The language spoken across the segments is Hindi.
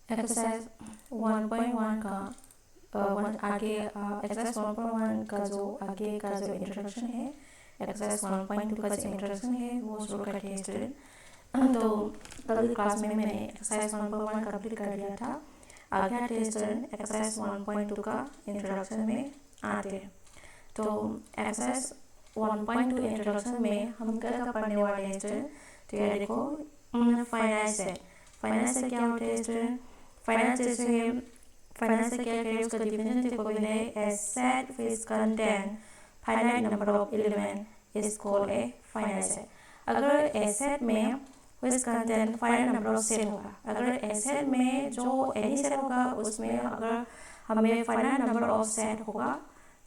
एक्सरसाइज 1.1 का आगे एक्सरसाइज 1.1 का जो आगे का जो इंट्रोडक्शन है, एक्सरसाइज 1.2 का जो इंट्रोडक्शन है वो शुरू करते हैं स्टूडेंट। तो कल क्लास में मैंने एक्सरसाइज 1.1 कंप्लीट कर दिया था। आगे आते हैं स्टूडेंट एक्सरसाइज 1.2 का इंट्रोडक्शन में आते हैं। तो एक्सरसाइज 1.2 इंट्रोडक्शन में हम क्या पढ़ने वाले हैं स्टूडेंट। तो ये देखो फाइनेंस है। फाइनेंस से क्या होते हैं स्टूडेंट। फाइनेंस जैसे फाइनेंस से क्या करें उसका डिफिनेशन देखोगे है asset which contain finite number of element is called a finance है। अगर एसेट में which contain finite number of set होगा, अगर एसेट में जो एनी सेट होगा उसमें अगर हमें फाइनाइट नंबर ऑफ सेट होगा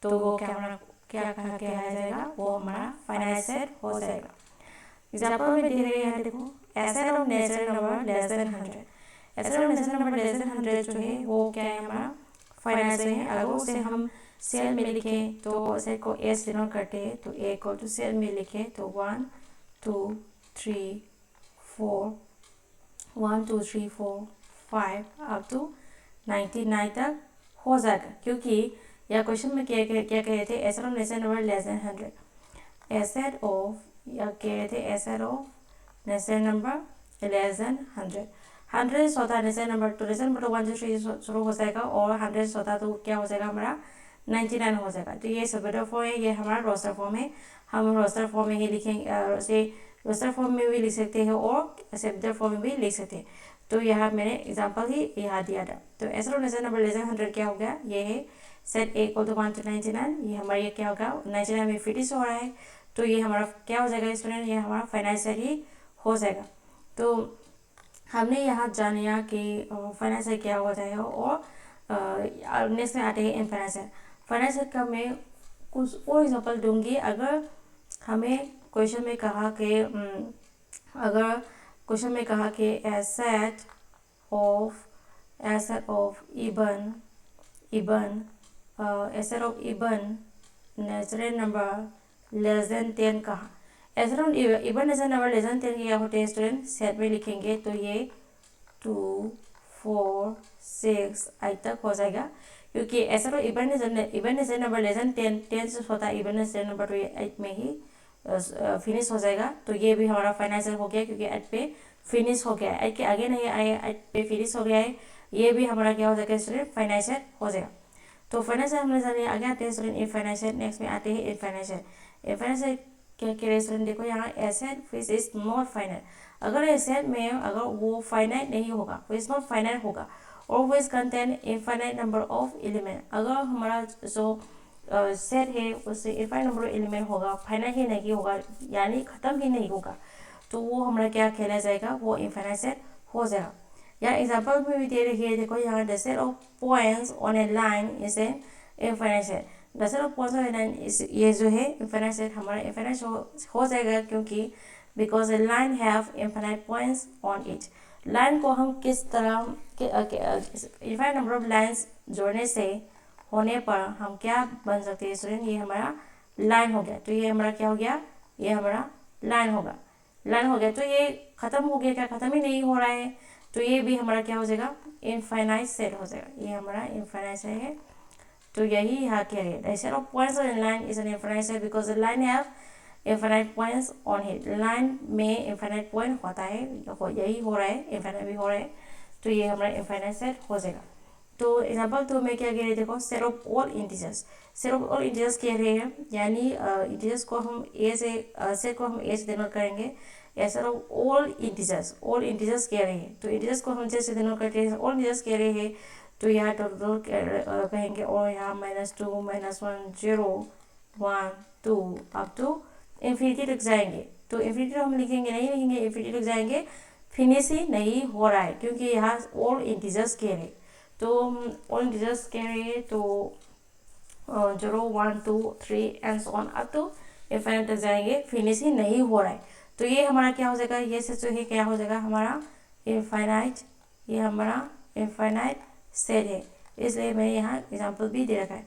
तो वो क्या कहलाया जाएगा, वो हमारा फाइनाइट सेट हो जाएगा। एग्जाम्पल में दे रहे हैं देखो asset of natural number less than 100। Asset of natural number less than 100 जो है वो क्या है हमारा फाइनाइट से है। अगर उसे हम सेल में लिखें तो सेट को ए से डिनोट करते हैं, तो ए को तो सेल में लिखें तो 1 2 3 4 1 2 3 4 5 अप टू 99 तक हो जाएगा। क्योंकि यह क्वेश्चन में क्या कह रहे थे asset of natural number less than 100। Asset of या कह रहे थे asset of natural number less than 100। 100 होता है नेचुरल नंबर, तो नेचुरल नंबर 1 2 3 शुरू हो जाएगा और 100 होता तो क्या हो जाएगा हमारा 99 हो जाएगा। तो ये सबेटर फॉर्म है, ये हमारा रोस्टर फॉर्म है। हम रोस्टर फॉर्म में ही लिखेंगे, से रोस्टर फॉर्म में भी लिख सकते हैं और सबेटर फॉर्म में भी लिख सकते हैं। तो यहाँ मैंने एग्जाम्पल ही यहाँ दिया था। तो asset of natural number less than 100 क्या हो गया, ये है सेट ए को तो 1 to 99, ये हमारा ये क्या होगा 99 में फिनिश हो रहा है, तो ये हमारा क्या हो जाएगा स्टूडेंट, ये हमारा फाइनाइट सेट ही हो जाएगा। तो हमने यहाँ जान लिया कि फाइनाइट सेट क्या होता है और नेक्स्ट में आते हैं इनफाइनाइट सेट। फाइनाइट सेट का मैं कुछ और एग्जांपल दूंगी। अगर हमें क्वेश्चन में कहा कि asset of even natural number less than 10 कहा। Asset of even natural number less than 10 क्या होते हैं स्टूडेंट, सेट में लिखेंगे तो ये 2 4 6 8 तक हो जाएगा। क्योंकि asset of even natural number less than 10 से होता है इवन नेचुरल नंबर, तो ये 8 में ही फिनिश हो जाएगा। तो ये भी हमारा फाइनाइट सेट हो गया क्योंकि 8 पे फिनिश हो गया है, 8 के आगे नहीं आए, 8 पे फिनिश हो गया है। ये भी हमारा क्या हो जाएगा स्टूडेंट फाइनाइट सेट हो जाएगा। तो फाइनाइट सेट हमने जाने आगे आते हैं स्टूडेंट इनफाइनाइट सेट। नेक्स्ट में आते हैं इनफाइनाइट सेट। इनफाइनाइट सेट क्या कह रहे हैं स्टूडेंट, देखो यहाँ asset which is not finite. अगर एसेट में अगर वो फाइनाइट नहीं होगा, विच नॉट फाइनाइट होगा और which contain infinite number of element, अगर हमारा जो सेट है उससे इनफाइनाइट नंबर ऑफ एलिमेंट होगा, फाइनाइट ही नहीं होगा यानी खत्म ही नहीं होगा, तो वो हमारा क्या कहला जाएगा, वो इनफाइनाइट सेट हो जाएगा। यहाँ एग्जाम्पल में भी दे रही है देखो यहाँ the set of points on A line is a infinite set. The set of points on A line ये जो है इनफाइनाइट सेट हमारा इनफाइनाइट हो जाएगा क्योंकि because A line have infinite points on it. Line को हम किस तरह इनफाइनाइट नंबर ऑफ लाइन्स जोड़ने से होने पर हम क्या बन सकते हैं स्टूडेंट, ये हमारा लाइन हो गया। तो ये हमारा क्या हो गया, ये हमारा लाइन होगा, लाइन हो गया। तो ये खत्म हो गया, क्या खत्म ही नहीं हो रहा है, तो ये भी हमारा क्या हो जाएगा इनफाइनाइट सेट हो जाएगा, ये हमारा इनफाइनाइट सेट है। तो यही यहाँ क्या है the set of points on line is an infinite set because the line have infinite points on it. Line में इनफाइनाइट पॉइंट होता है, यही हो रहा है, इनफाइनाइट भी हो रहा है, तो ये हमारा इनफाइनाइट सेट हो जाएगा। तो एग्जाम्पल 2 में क्या कह रहे हैं देखो set of all integers. Set of all integers कह रहे हैं यानी इंटीजर्स को हम ए से सेट को हम ए से डिनोट करेंगे। सेट ऑफ ऑल इंटीजर्स कह रहे हैं, तो इंटीजर्स को हम जैसे डिनोट करते हैं ऑल इंटीजर्स कह रहे हैं, तो यहाँ टोटल कहेंगे और यहाँ -2 -1 0 1 2 अप टू इन्फिनिटी तक जाएंगे। तो इन्फिनिटी हम लिखेंगे नहीं लिखेंगे, इन्फिनिटी तक जाएंगे, फिनिश ही नहीं हो रहा है क्योंकि यहाँ ऑल इंटीजर्स कह रहे। तो ऑल इंटीजर्स कह रहे हैं तो 0 1 2 3 and so on up to infinity तक जाएंगे, फिनिश ही नहीं हो रहा है। तो ये हमारा क्या हो जाएगा, ये से जो है क्या हो जाएगा हमारा इनफाइनाइट, ये हमारा इनफाइनाइट सेट है, इसलिए मैंने यहाँ एग्जांपल भी दे रखा है।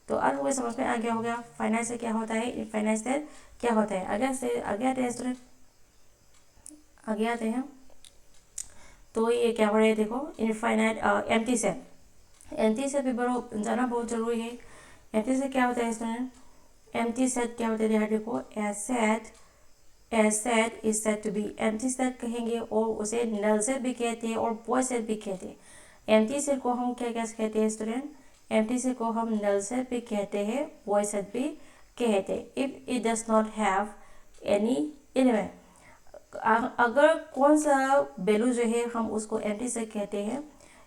तो अब वो समझ में आ गया होगा फाइनाइट सेट क्या होता है, इनफाइनाइट सेट क्या होता है। आगे आते हैं स्टूडेंट, आगे आते हैं। तो ये क्या हो रहा है देखो, इनफाइनाइट एम्प्टी सेट भी बड़ा जाना बहुत जरूरी है। एम्प्टी सेट क्या होता है स्टूडेंट, एम्प्टी सेट क्या होता है यहाँ देखो, a set is said to be, empty set कहेंगे और उसे नल सेट भी कहते हैं और वॉइड सेट भी कहते हैं। एम्प्टी सेट को हम क्या क्या कहते हैं स्टूडेंट, एम्प्टी सेट को हम नल सेट भी कहते हैं, वॉइड सेट भी कहते हैं। If it does not have any element, अगर कौन सा वैल्यू जो है हम उसको एम्प्टी सेट कहते हैं।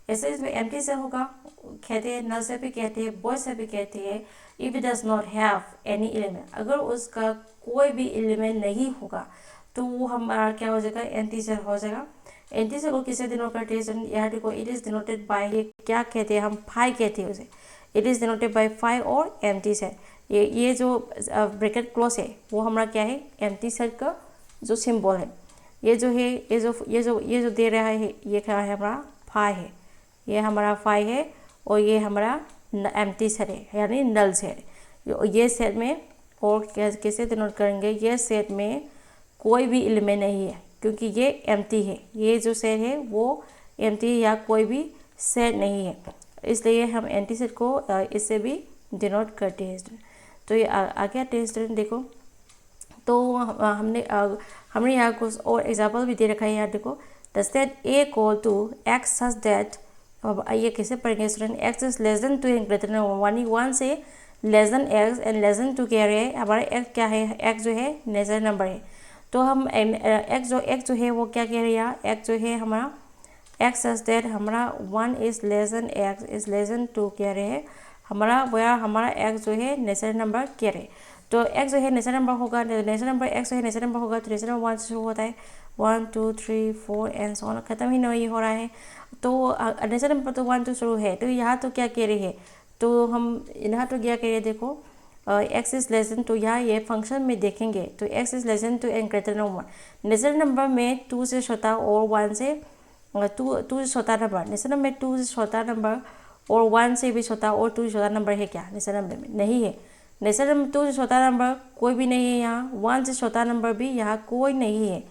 ऐसे इसमें एम्प्टी सेट होगा, कहते हैं नल सेट भी कहते हैं, वॉइड सेट भी कहते हैं। If it does not have any element, अगर उसका कोई भी एलिमेंट नहीं होगा तो वो हमारा क्या हो जाएगा, एम्प्टी सेट हो जाएगा। एम्प्टी सेट को किससे डिनोट करते हैं, यहाँ देखो इट इज डिनोटेड बाय, ये क्या कहते हैं हम, फाई कहते हैं उसे। It is denoted by phi और एम्प्टी सेट। ये जो ब्रैकेट क्लोज है वो हमारा क्या है, एम्प्टी सेट का जो सिंबल है। ये जो है, ये जो दे रहा है ये क्या है, हमारा फाई है, ये हमारा फाई है और ये हमारा एम्प्टी सेट है यानी नल सेट। ये सेट में और कैसे डिनोट करेंगे, ये सेट में कोई भी एलिमेंट नहीं है क्योंकि ये एम्प्टी है। ये जो सेट है वो एम्प्टी है या कोई भी सेट नहीं है, इसलिए हम एम्प्टी सेट को इससे भी डिनोट करते हैं। तो ये आगे आते हैं स्टूडेंट देखो। तो हमने यहाँ कुछ और एग्जाम्पल भी दे रखा है। यहाँ देखो, the set A equal to x such that, अब ये कैसे पढ़ेंगे student, x is less than 2 and greater than 1, 1 से less than x and less than 2 कह रहे हैं। हमारा एक्स क्या है, एक्स जो है नेचुरल नंबर है। तो हम एक्स जो है वो क्या कह रहे हैं, यहाँ एक्स जो है हमारा एक्स सच दैट हमारा 1 is less than x is less than 2 कह रहे हैं। हमारा एक्स जो है नेचुरल नंबर कह रहे हैं। तो एक्स जो है नेचुरल नंबर होगा, नेचुरल नंबर एक्स जो है नेचुरल नंबर होगा तो नेचुरल नंबर 1 से शुरू होता है, 1 2 3 4 एंड सो ऑन, खत्म ही नहीं हो रहा है। तो नेचुरल नंबर तो 1 2 शुरू है। तो यहाँ तो क्या कह रहे हैं, तो हम यहाँ तो क्या कह रहे हैं देखो, एक्स इज लेस देन 2, यहाँ ये फंक्शन में देखेंगे तो x is less than 2 and greater than 1। Natural number में 2 से छोटा और 1 से 2 से छोटा नंबर, नेचुरल नंबर में 2 से छोटा नंबर और 1 से भी छोटा और 2 से छोटा नंबर है क्या, नेचुरल नंबर में नहीं है। नेचुरल नंबर 2 से छोटा नंबर कोई भी नहीं है, यहाँ 1 से छोटा नंबर भी यहाँ कोई नहीं है।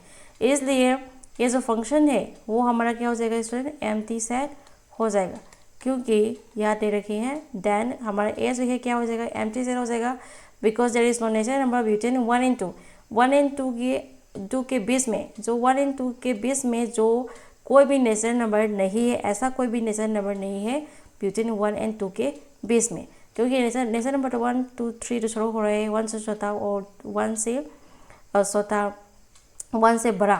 इसलिए ये जो फंक्शन है वो हमारा क्या हो जाएगा स्टूडेंट, एम्प्टी सेट हो जाएगा, क्योंकि यहाँ दे रखी है। देन हमारा ए जो है क्या हो जाएगा, एम्प्टी सेट हो जाएगा, because there is no natural number between 1 and 2। 1 and 2 के बीच में, जो 1 एंड 2 के बीच में जो कोई भी नेचुरल नंबर नहीं है, ऐसा कोई भी नेचुरल नंबर नहीं है बिटवीन 1 एंड 2 के बीच में, क्योंकि नेचुरल नंबर तो 1 2 3 तो शुरू हो रहे हैं, 1 से छोटा और 1 से छोटा, 1 से बड़ा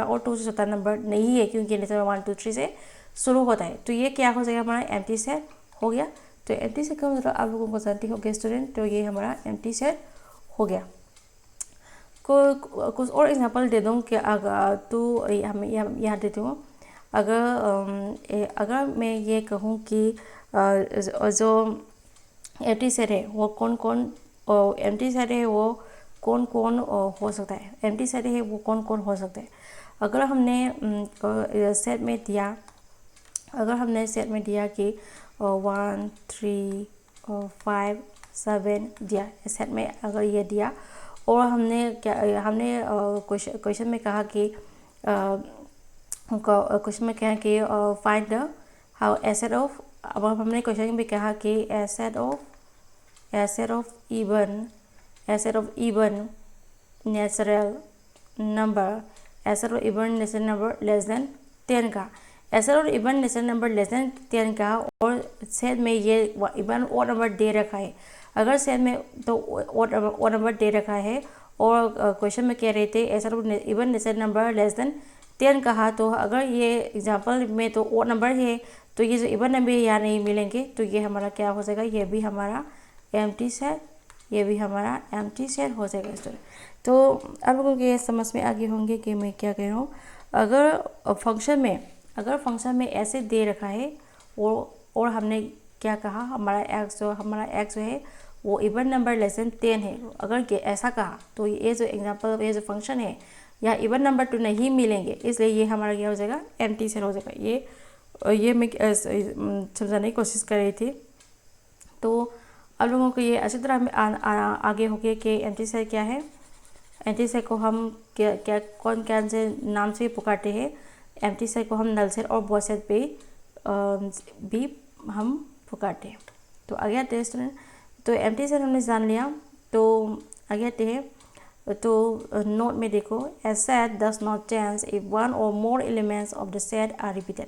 और 2 से छोटा नंबर नहीं है, क्योंकि नेचुरल 1 2 3 से शुरू होता है। तो ये क्या हो जाएगा, हमारा एम्प्टी सेट हो गया। तो एम्प्टी सेट का मतलब आप लोगों को जानते हो गए स्टूडेंट, तो ये हमारा एम्प्टी सेट हो गया। कुछ और एग्जांपल दे दूँ कि अगर तो हमें यहाँ देती हूँ, अगर मैं ये कहूँ कि जो एम्प्टी सेट है वो एम्प्टी सेट है वो कौन कौन हो सकता है, एम्प्टी सेट है वो कौन कौन हो सकता है। अगर हमने सेट में दिया, कि 1 3 5 7 दिया, सेट में अगर ये दिया और हमने क्वेश्चन में कहा कि find the how asset of, अब हमने क्वेश्चन में कहा कि asset of even natural number less than 10 का, asset of even natural number less than 10 का, और सेट में ये इवन और नंबर दे रखा है। अगर सेट में तो और नंबर दे रखा है और क्वेश्चन में कह रहे थे asset of even natural number less than 10 कहा, तो अगर ये एग्जांपल में तो और नंबर है तो ये जो इवन नंबर यहाँ नहीं मिलेंगे, तो ये हमारा क्या हो जाएगा, ये भी हमारा एम्प्टी सेट हो जाएगा स्टूडेंट। तो आप लोगों को ये समझ में आगे होंगे कि मैं क्या कह रहा हूँ। अगर फंक्शन में ऐसे दे रखा है और हमने क्या कहा, हमारा एक्स जो है वो इवन नंबर लेस देन 10 है, अगर ऐसा कहा तो ये जो एग्जांपल, ये जो फंक्शन है यहाँ इवन नंबर तो नहीं मिलेंगे, इसलिए ये हमारा क्या हो जाएगा, एम्प्टी सेट हो जाएगा। ये मैं समझाने की कोशिश कर रही थी। तो आप लोगों को ये अच्छी तरह आगे हो गया कि एम्प्टी सेट क्या है। एम्प्टी सेट को हम क्या कौन से नाम से पुकारते हैं। एम्प्टी सेट को हम नल सेट और वॉइड सेट पे भी हम पुकारते हैं। तो आगे आते हैं स्टूडेंट, तो एम्प्टी सेट हमने जान लिया। तो आगे आते हैं, तो नोट में देखो, a set does not change if one और more elements of the set are repeated.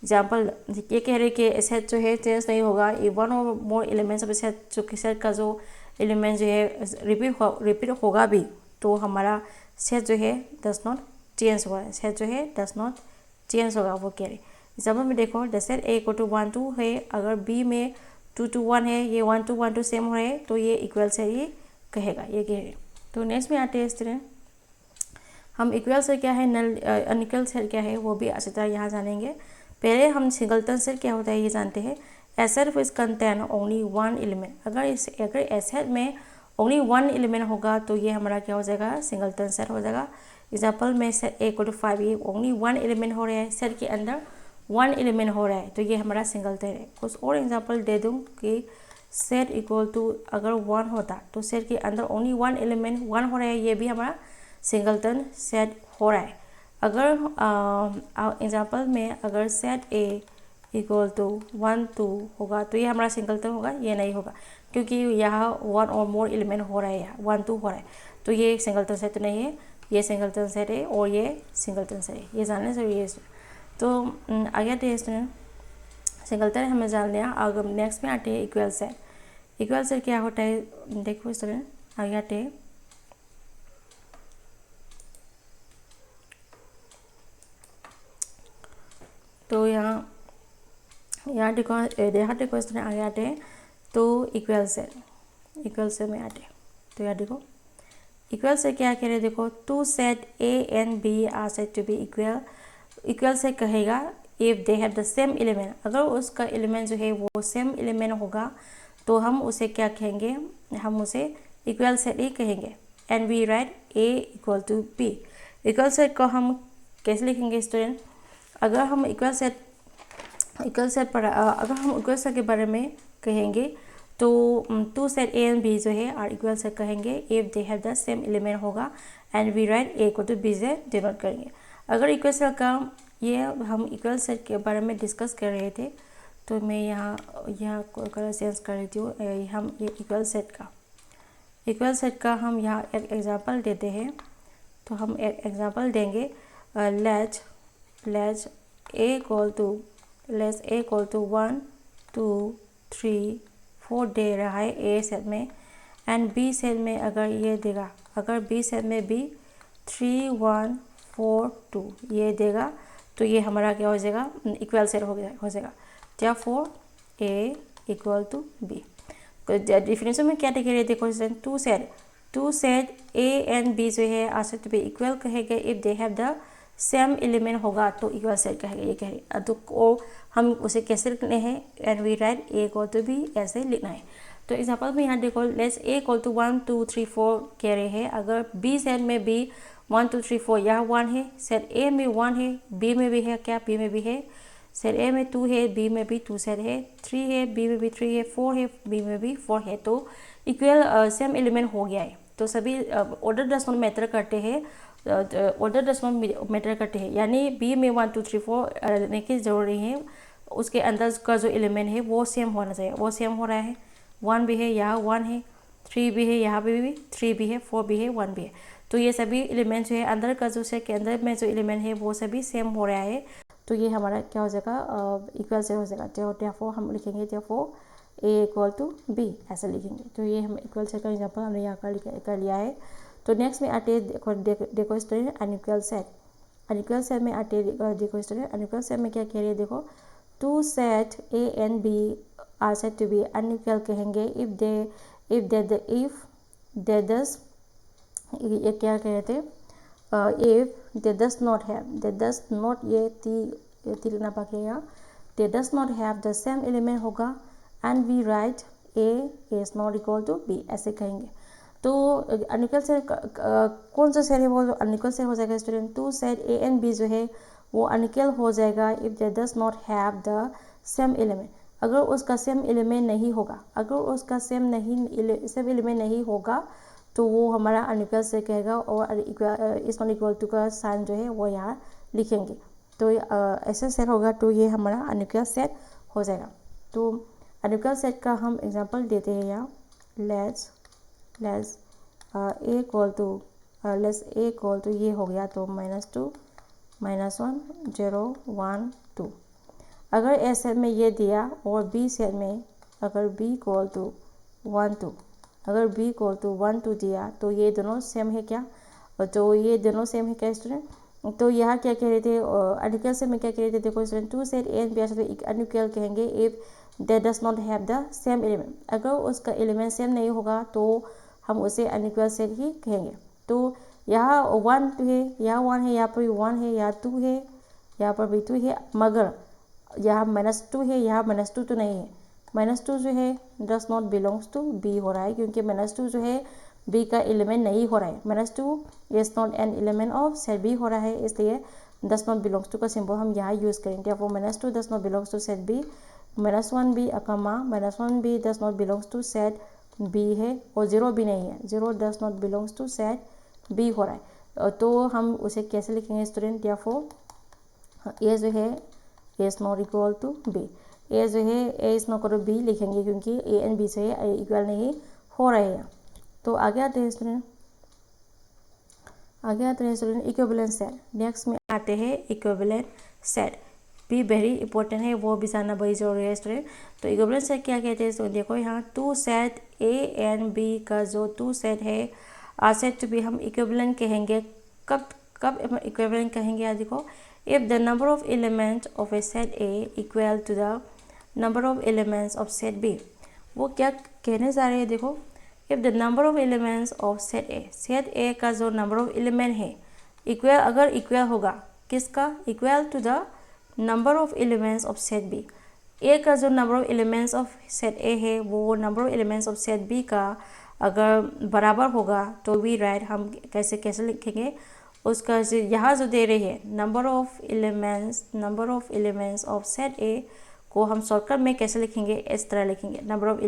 Example ये कह रहे कि सेट जो है चेंज नहीं होगा इफ वन और मोर एलिमेंट्स ऑफ सेट, जो कि सेट का जो एलिमेंट जो है रिपीट होगा भी, तो हमारा सेट जो है डज नॉट चेंज होगा, सेट जो है डज नॉट चेंज होगा, वो कह रहे। एग्जाम्पल में देखो, the set A equal to 1 2 है, अगर बी में 2 2 1 है, ये 1 2 सेम हो रहा है, तो ये इक्वल सेट ये कहेगा, ये कह रहे। तो नेक्स्ट में आते हैं स्टूडेंट, हम इक्वल सेट क्या है, नल अनइक्वल सेट क्या है, वो भी अच्छी तरह यहाँ जानेंगे। पहले हम सिंगलटन सेट क्या होता है ये जानते हैं। A set which contain only one element, अगर ए सेट में ओनली वन एलिमेंट होगा तो ये हमारा क्या हो जाएगा, सिंगलटन सेट हो जाएगा। एग्जाम्पल में सेट ए इक्वल टू 5, ये ओनली वन एलिमेंट हो रहा है, सेट के अंदर वन एलिमेंट हो रहा है, तो ये हमारा सिंगलटन है। कुछ और एग्जाम्पल दे दूँ कि सेट इक्वल टू अगर 1 होता तो सेट के अंदर ओनली वन एलिमेंट 1 हो रहा है, ये भी हमारा सिंगलटन सेट हो रहा है। अगर एग्जाम्पल में अगर सेट ए इक्वल टू 1 2 होगा तो ये हमारा सिंगलटन होगा, ये नहीं होगा, क्योंकि यहाँ 1 और मोर एलिमेंट हो रहा है, यहाँ 1 2 हो रहा है, तो ये सिंगलटन सेट नहीं है, ये सिंगलटन सेट है और ये सिंगलटन सेट है, ये जानने से ये। तो आगे आते हैं स्टूडेंट, सिंगलटन हमें जान लिया। अगर नेक्स्ट में आते हैं इक्वल सेट। इक्वल सेट क्या होता है देखो स्टूडेंट, आगे आते हैं। तो यहाँ देखो स्टूडेंट, आगे आते हैं। तो इक्वल सेट में आते हैं, तो यहाँ देखो इक्वल सेट क्या कह रहे हैं, देखो two set A and B are said to B equal. Equal set कहेगा if they have the same element, अगर उसका एलिमेंट जो है वो सेम एलिमेंट होगा तो हम उसे क्या कहेंगे, हम उसे इक्वल सेट ही कहेंगे। And we write A equal to B. Equal set को हम कैसे लिखेंगे स्टूडेंट, अगर हम इक्वल सेट के बारे में कहेंगे तो two set A and B जो है आर इक्वल सेट कहेंगे if they have the same element होगा, and we write A equal to B से डिनोट करेंगे। अगर इक्वल सेट का ये हम इक्वल सेट के बारे में डिस्कस कर रहे थे, तो मैं यहाँ कलर चेंज कर रही हूँ। हम ये इक्वल सेट का हम यहाँ एक एग्जांपल देते हैं। तो हम एक एग्जांपल देंगे, लेट्स ए इक्वल टू 1 2 3 4 दे रहा है ए सेट में, एंड बी सेट में अगर ये देगा, अगर बी सेट में भी 3 1 4 2 ये देगा, तो ये हमारा क्या हो जाएगा, इक्वल सेट हो जाएगा। therefore A equal to B. Definition में क्या दिख रही है देखो, two set A and B जो है are said to B equal कहेगा if they have the same element होगा तो इक्वल सेट कहेगा, ये कह रहे। तो हम उसे कैसे लिखने हैं, and we write A equal to B ऐसे लिखना है। तो एग्जांपल में यहाँ देखो, लेट्स ए इक्वल टू 1 2 3 4 कह रहे हैं। अगर बी सेट में भी 1 2 3 4 यहाँ 1 है, सेट ए में 1 है, बी में भी है, क्या बी में भी है, सेट ए में 2 है, बी में भी 2 सेट है, 3 है, बी में भी 3 है, 4 है, बी में भी 4 है, तो इक्वल सेम एलिमेंट हो गया है। तो सभी ऑर्डर डज नॉट मैटर करते हैं, यानी बी में 1 2 3 4 रहने की जरूरी है, उसके अंदर का जो एलिमेंट है वो सेम होना चाहिए, वो सेम हो रहा है। 1 भी है, यहाँ 1 है, 3 भी है, यहाँ भी 3 भी है, 4 भी है, 1 भी है, तो ये सभी एलिमेंट जो है अंदर का जो सेट के अंदर में जो एलिमेंट है वो सभी सेम हो रहा है, तो ये हमारा क्या हो जाएगा, इक्वल सेट हो जाएगा। therefore हम लिखेंगे therefore A equal to B ऐसा लिखेंगे। तो ये हम इक्वल सेट का एग्जाम्पल हमने यहाँ कर लिया है। तो नेक्स्ट में आते देखो स्टूडेंट अनइक्वल सेट में आते देखो स्टूडेंट अनइक्वल सेट में क्या कह रही है, देखो two set A and B are said to be unequal कहेंगे इफ दे दस, ये क्या कह रहे थे, इफ दे डज नॉट ये ती लिखना बाकी है यहाँ, they does not have the same element होगा, and we write A is not equal to B ऐसे कहेंगे। तो अनइक्वल सेट कौन सा सेट है वो अनइक्वल सेट हो जाएगा student, two set A and B जो है वो अनइक्वल हो जाएगा if they does not have the same element, अगर उसका सेम एलिमेंट नहीं होगा, अगर उसका सेम एलिमेंट नहीं होगा तो वो हमारा अनइक्वल सेट कहेगा, और इज नॉट इक्वल टू का साइन जो है वो यहाँ लिखेंगे। तो ऐसा सेट होगा तो ये हमारा अनइक्वल सेट हो जाएगा। तो अनइक्वल सेट का हम एग्जांपल देते हैं यहाँ। लेट्स ए इक्वल टू ये हो गया तो -2 -1 0 1 2। अगर ए सेट में ये दिया और बी सेट में अगर b इक्वल टू 1 2, अगर b इक्वल टू 1 2 दिया तो ये दोनों सेम है क्या? तो ये दोनों सेम है क्या स्टूडेंट? तो यहाँ क्या कह रहे थे अनइक्वल सेट में क्या कह रहे थे? देखो student, two set A and B are unequal कहेंगे if that does not have the same element. अगर उसका एलिमेंट सेम नहीं होगा तो हम उसे अनइक्वल सेट ही कहेंगे। तो यहाँ 1 है, यहाँ 1 है, यहाँ पर 1 है, यहाँ 2 है, यहाँ पर भी 2 है, मगर यहाँ -2 है, यहाँ -2 तो नहीं है। -2 जो है does not belongs to B हो रहा है, क्योंकि -2 जो है बी का एलिमेंट नहीं हो रहा है। -2 is not an element of set B हो रहा है, इसलिए डज नॉट बिलोंग्स टू का सिंबल हम यहाँ यूज़ करेंगे। वो -2 does not belongs to set B, -1 B अकमा -1 B does not belongs to set B है, और 0 भी नहीं है, 0 does not belongs to set B हो रहा है। तो हम उसे कैसे लिखेंगे स्टूडेंट? या ए जो है A is not equal to B, A जो है A is not equal to B लिखेंगे, क्योंकि ए एंड बी जो है इक्वल नहीं हो रहे हैं। तो आगे आते हैं स्टूडेंट, इक्विवेलेंट सेट। नेक्स्ट में आते हैं इक्विवेलेंट सेट, भी वेरी इंपॉर्टेंट है, वो भी जानना बड़ी जरूरी है स्टूडेंट। तो इक्विवेलेंट सेट क्या कहते हैं? तो देखो यहाँ two set A and B का जो टू सेट है आर सेट टू बी हम इक्विवेलेंट कहेंगे। कब इक्विवेलेंट कहेंगे? यहाँ देखो, if the number of element of a set A equal to the number of elements of set B. वो क्या कहने जा रहे हैं? देखो, if the number of elements of set A का जो नंबर ऑफ एलिमेंट है इक्वल, अगर इक्वल होगा किसका? Equal to the number of elements of set B. A का जो number of elements of set A है वो number of elements of set B का अगर बराबर होगा तो वी राइट हम कैसे लिखेंगे उसका? यहाँ जो दे रही है number of elements of set A को हम शॉर्टकट में कैसे लिखेंगे? इस तरह लिखेंगे, number of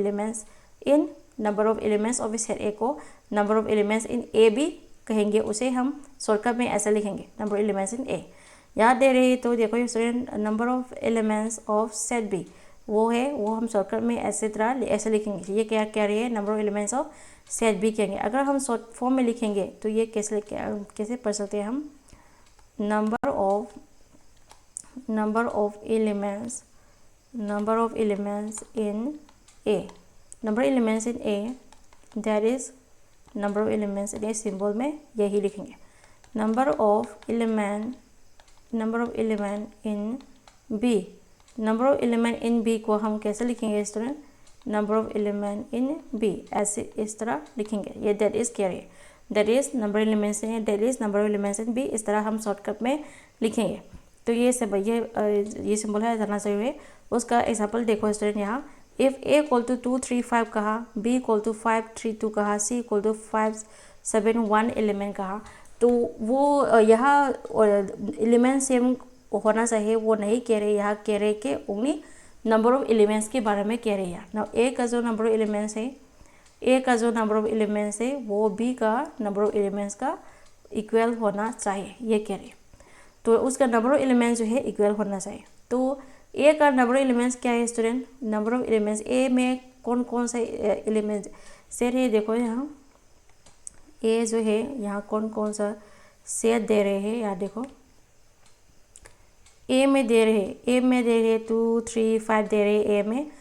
elements of set A को number of elements in A भी कहेंगे, उसे हम शॉर्टकट में ऐसे लिखेंगे, number of elements in A. याद दे रही है तो देखो student, number of elements of set B वो है, वो हम शॉर्टकट में ऐसे लिखेंगे। ये क्या कह रही है? Number of elements of set B कहेंगे। अगर हम शॉर्ट फॉर्म में लिखेंगे तो ये कैसे पढ़ सकते हैं हम? Number of elements in A, number elements in A, that is number of elements in A, symbol में यही लिखेंगे। Number of element in B, number of element in B को हम कैसे लिखेंगे student? Number of element in B, ऐसे इस तरह लिखेंगे। ये दैट इज क्या है? That is number elements in, that is number of elements in B, इस तरह हम शॉर्टकट में लिखेंगे। तो ये सिंबल है, जानना चाहिए। उसका एग्जाम्पल देखो स्टूडेंट, यहाँ इफ ए इक्वल टू 2 3 5 कहा, बी इक्वल टू 5 3 2 कहा, सी इक्वल टू 5 7 1 एलिमेंट कहा, तो वो यहाँ एलिमेंट सेम होना चाहिए वो नहीं कह रहे, यहाँ कह रहे कि ओनली नंबर ऑफ एलिमेंट्स के बारे में कह रहे हैं। ना ए का जो नंबर ऑफ एलिमेंट्स है वो बी का नंबर ऑफ एलिमेंट्स का इक्वल होना चाहिए, ये कह रहे हैं। तो उसका नंबर ऑफ एलिमेंट्स जो है इक्वल होना चाहिए। तो ए का नंबर ऑफ एलिमेंट्स क्या है स्टूडेंट? नंबर ऑफ एलिमेंट्स ए में कौन कौन सा एलिमेंट सेट है? देखो यहाँ ए जो है यहाँ कौन कौन सा सेट दे रहे हैं, यहाँ देखो ए में दे रहे 2 3 5 दे रहे ए में।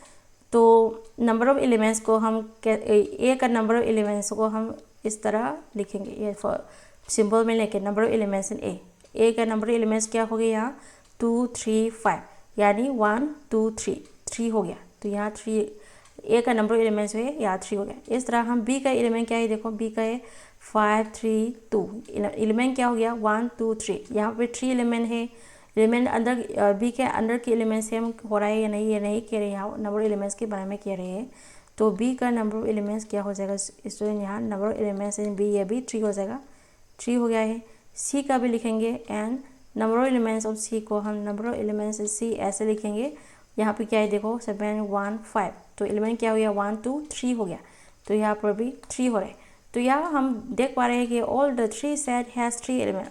तो नंबर ऑफ एलिमेंट्स को हम ए का नंबर ऑफ एलिमेंट्स को हम इस तरह लिखेंगे, ये सिंबल में लेके नंबर ऑफ एलिमेंट्स इन ए का नंबर ऑफ एलिमेंट्स क्या हो गया? यहाँ 2 3 5, यानी 1 2 3 हो गया। तो यहाँ 3 ए का नंबर ऑफ एलिमेंट्स है, यहाँ 3 हो गया। इस तरह हम बी का एलिमेंट क्या है? देखो बी का है 5 3 2, एलिमेंट क्या हो गया? 1 2 3, यहाँ पे 3 एलिमेंट है। एलिमेंट अंदर बी के अंदर के एलिमेंट सेम हो रहा है या नहीं, ये नहीं कह रहे, यहाँ नंबर ऑफ एलिमेंट्स के बारे में कह रहे हैं। तो बी का नंबर ऑफ एलिमेंट्स क्या हो जाएगा स्टूडेंट? यहाँ number of elements in B, ये भी 3 हो जाएगा, 3 हो गया है। सी का भी लिखेंगे and number of elements of C को हम number of elements in C ऐसे लिखेंगे। यहाँ पे क्या है देखो 7 1 5, तो एलिमेंट क्या हो गया? 1 2 3 हो गया, तो यहाँ पर भी 3 हो रहा है। तो यहाँ हम देख पा रहे हैं कि all the 3 set has 3 element.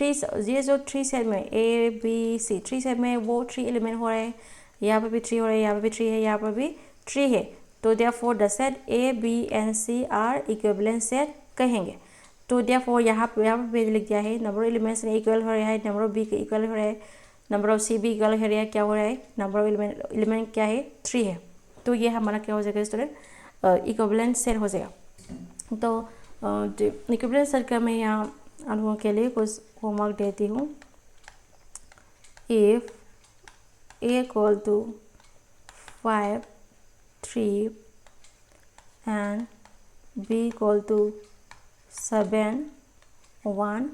ये जो 3 सेट में ए बी सी 3 सेट में वो 3 एलिमेंट हो रहा है, यहाँ पर भी 3 हो रहा है, यहाँ पर भी 3 है, यहाँ पर भी 3 है, तो therefore the set A B and C are equivalent set कहेंगे। तो देयरफॉर यहाँ पे लिख दिया है नंबर ऑफ एलिमेंट्स इक्वल हो रहा है, नंबर ऑफ बी के इक्वल हो रहा है, नंबर ऑफ सी भी इक्वल हो रहा है, क्या हो रहा है, नंबर ऑफ एलिमेंट क्या है 3 है। तो ये हमारा क्या हो जाएगा स्टूडेंट इक्विवेलेंट सेट हो जाएगा। तो इक्विवेलेंट सेट का मैं यहाँ आप लोगों के लिए कुछ होमवर्क देती हूँ। If A equal to 5 3 and b equal to 7 1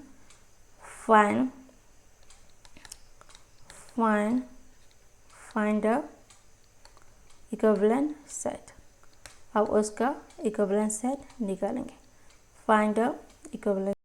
find the equivalent set. अब उसका इक्विवेलेंट सेट निकालेंगे। Find the equivalent